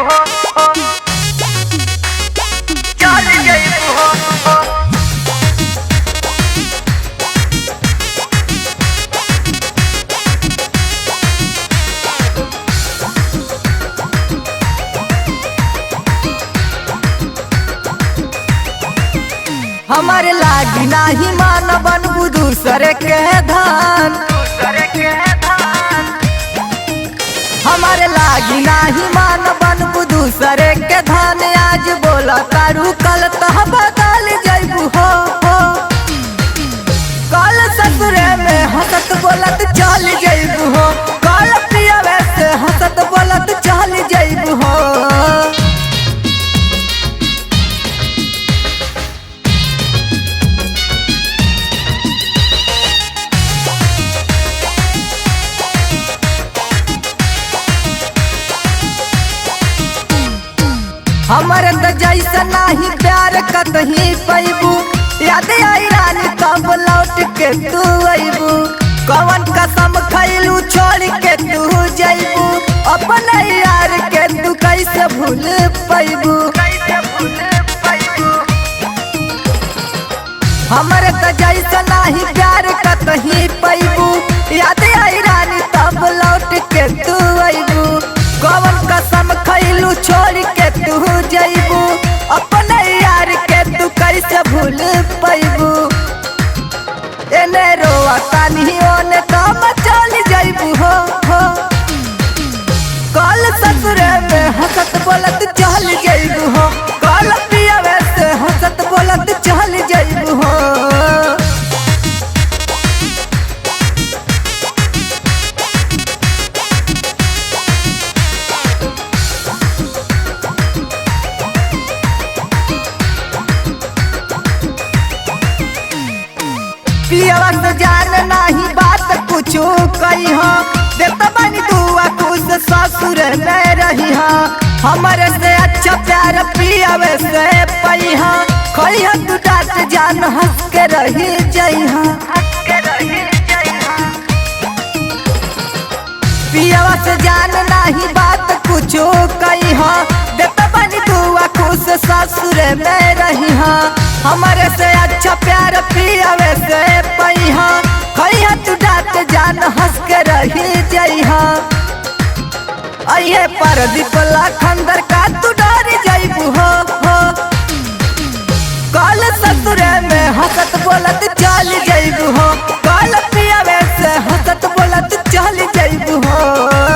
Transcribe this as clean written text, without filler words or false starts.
हो, चल जइबू हो। हमारे लागी नाही मान बनबू दूसरे के धान, हमारे लागी नाही मान बनबू दूसरे के धान। आज बोला तारू कल तह बदल जइबू हो, कल ससुरे में हंसत बोलत चल जइबू हो, कल पियवे से हंसत बोलत चल जइबू हो। हमारे तो जैसा नहीं प्यार कतही पैबू, याद आई रानी कब लौट के तू अबू। कवन कसम खैलू छोड़ के तू जैबू, अपन यार के तू कैसे भूल पैबू। हमारे तो जैसा नहीं प्यार कतही पैबू, याद आई रानी तब लौट के तू अबू। कवन कसम खैलू छोड़ के तू जइबू, अपन यार के तू कैसे भूल पैबू। एने रोआ तानी ओने काम चल जइबू हो, कल ससुरे में हंसत बोलत चल जइबू हो, कल पियवे से हंसत बोलत चल जइबू हो। पियवा से जान नहीं बात कुछो कही हो, देता बनी दुआ खुश ससुर में रही हा। हमारे से अच्छा प्यार पियवे से पई हा, खई हा तू डाट जान हंस के रही जई हा। पियवा से जान नहीं बात कुछो कही हो, देता बनी दुआ खुश ससुर में रही हा। हमारे से अच्छा प्यार पियवे से पई हा, खइहा तू डाट जान हंस के रही जई हा। अये परदीप लखंदर का तू डर जइबू हो, कल ससुरे में हंसत बोलत चल जइबू हो, कल पियवे से हंसत बोलत चल जइबू हो।